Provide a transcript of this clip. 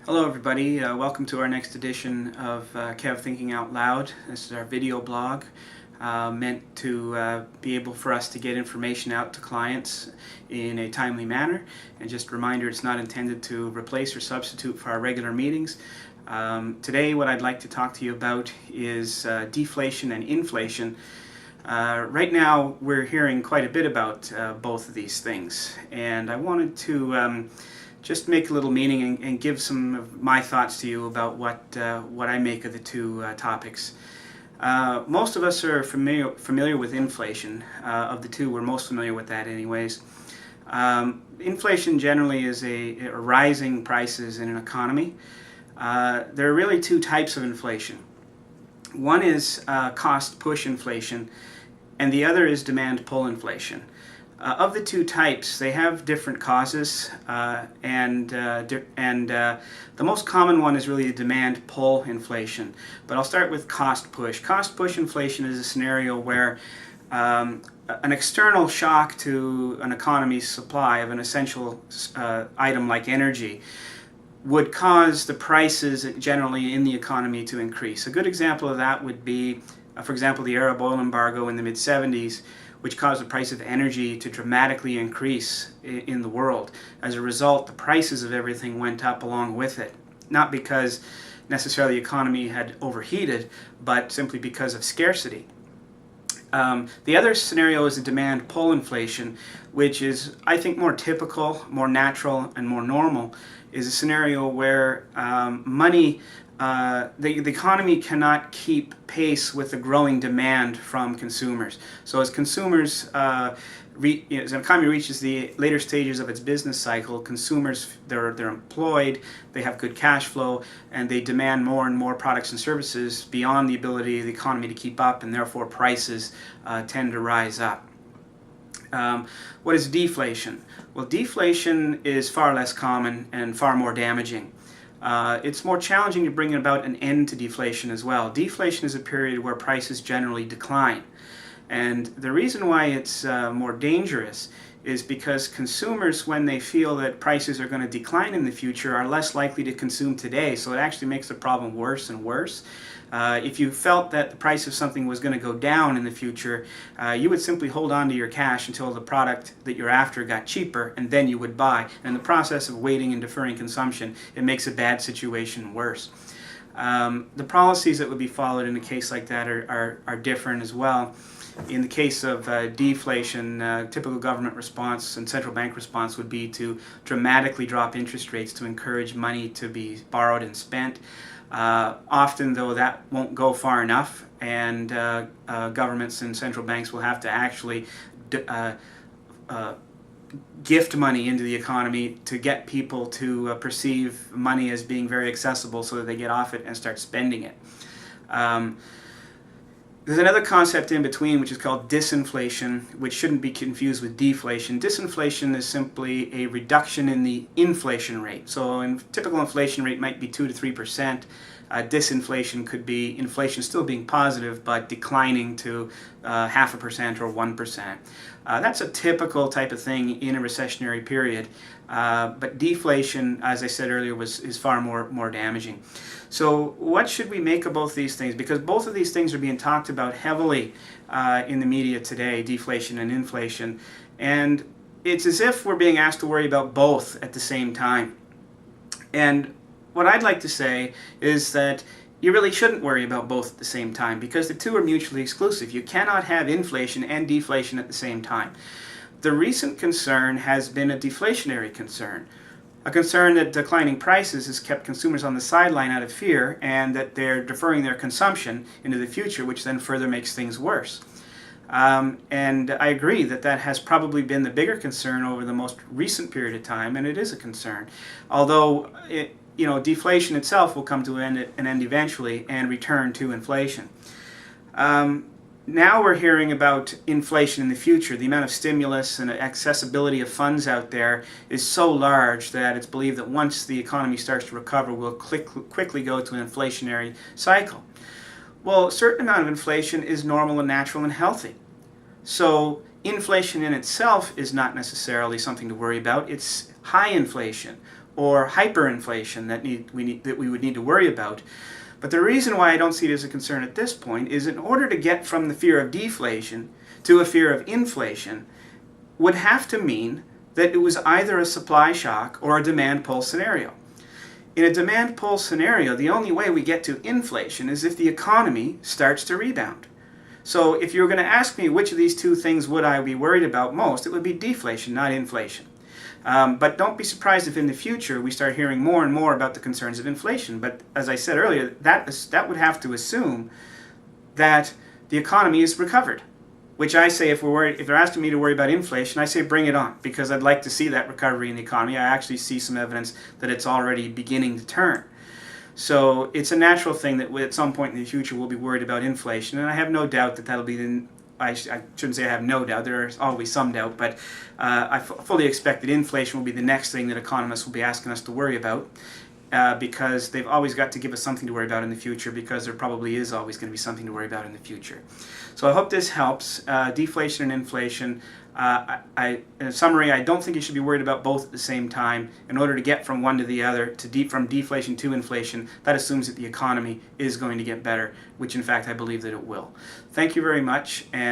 Hello everybody, welcome to our next edition of Kev Thinking Out Loud. This is our video blog meant to be able for us to get information out to clients in a timely manner. And just a reminder, it's not intended to replace or substitute for our regular meetings. Today what I'd like to talk to you about is deflation and inflation. Right now we're hearing quite a bit about both of these things, and I wanted to just make a little meaning and give some of my thoughts to you about what I make of the two topics. Most of us are familiar with inflation. Of the two, we're most familiar with that anyways. Inflation generally is a rising prices in an economy. There are really two types of inflation. One is cost push inflation, and the other is demand pull inflation. Of the two types, they have different causes, and the most common one is really the demand pull inflation. But I'll start with cost push. Cost push inflation is a scenario where an external shock to an economy's supply of an essential item like energy would cause the prices generally in the economy to increase. A good example of that would be, for example, the Arab oil embargo in the mid-70s, which caused the price of energy to dramatically increase in the world. As a result, the prices of everything went up along with it. Not because necessarily the economy had overheated, but simply because of scarcity. The other scenario is the demand pull inflation, which is, I think, more typical, more natural, and more normal. Is a scenario where the economy cannot keep pace with the growing demand from consumers. So as consumers, as an economy reaches the later stages of its business cycle, consumers, they're employed, they have good cash flow, and they demand more and more products and services beyond the ability of the economy to keep up, and therefore prices tend to rise up. What is deflation? Well, deflation is far less common and far more damaging. It's more challenging to bring about an end to deflation as well. Deflation is a period where prices generally decline. And the reason why it's more dangerous is because consumers, when they feel that prices are going to decline in the future, are less likely to consume today. So it actually makes the problem worse and worse. If you felt that the price of something was going to go down in the future, you would simply hold on to your cash until the product that you're after got cheaper, and then you would buy. And in the process of waiting and deferring consumption, it makes a bad situation worse. The policies that would be followed in a case like that are different as well. In the case of deflation, typical government response and central bank response would be to dramatically drop interest rates to encourage money to be borrowed and spent. Often, though, that won't go far enough, and governments and central banks will have to actually gift money into the economy to get people to perceive money as being very accessible so that they get off it and start spending it. There's another concept in between, which is called disinflation, which shouldn't be confused with deflation. Disinflation is simply a reduction in the inflation rate. So a typical inflation rate might be 2 to 3%. Disinflation could be inflation still being positive, but declining to 0.5% or 1%. That's a typical type of thing in a recessionary period. But deflation, as I said earlier, is far more damaging. So what should we make of both these things? Because both of these things are being talked about heavily in the media today, deflation and inflation. And it's as if we're being asked to worry about both at the same time. And what I'd like to say is that you really shouldn't worry about both at the same time, because the two are mutually exclusive. You cannot have inflation and deflation at the same time. The recent concern has been a deflationary concern. A concern that declining prices has kept consumers on the sideline out of fear, and that they're deferring their consumption into the future, which then further makes things worse. And I agree that that has probably been the bigger concern over the most recent period of time, and it is a concern. Although deflation itself will come to an end eventually and return to inflation. Now we're hearing about inflation in the future. The amount of stimulus and accessibility of funds out there is so large that it's believed that once the economy starts to recover, we'll quickly go to an inflationary cycle. Well, a certain amount of inflation is normal and natural and healthy. So inflation in itself is not necessarily something to worry about. It's high inflation or hyperinflation that we would need to worry about. But the reason why I don't see it as a concern at this point is in order to get from the fear of deflation to a fear of inflation would have to mean that it was either a supply shock or a demand pull scenario. In a demand pull scenario, the only way we get to inflation is if the economy starts to rebound. So if you were going to ask me which of these two things would I be worried about most, it would be deflation, not inflation. But don't be surprised if in the future we start hearing more and more about the concerns of inflation. But as I said earlier, that would have to assume that the economy is recovered. Which I say, if they're asking me to worry about inflation, I say bring it on, because I'd like to see that recovery in the economy. I actually see some evidence that it's already beginning to turn. So it's a natural thing that at some point in the future we'll be worried about inflation, and I have no doubt that that'll be I shouldn't say I have no doubt, there's always some doubt, but I fully expect that inflation will be the next thing that economists will be asking us to worry about. Because they've always got to give us something to worry about in the future, because there probably is always going to be something to worry about in the future. So I hope this helps. Deflation and inflation. In summary, I don't think you should be worried about both at the same time. In order to get from one to the other, from deflation to inflation, that assumes that the economy is going to get better, which in fact I believe that it will. Thank you very much. And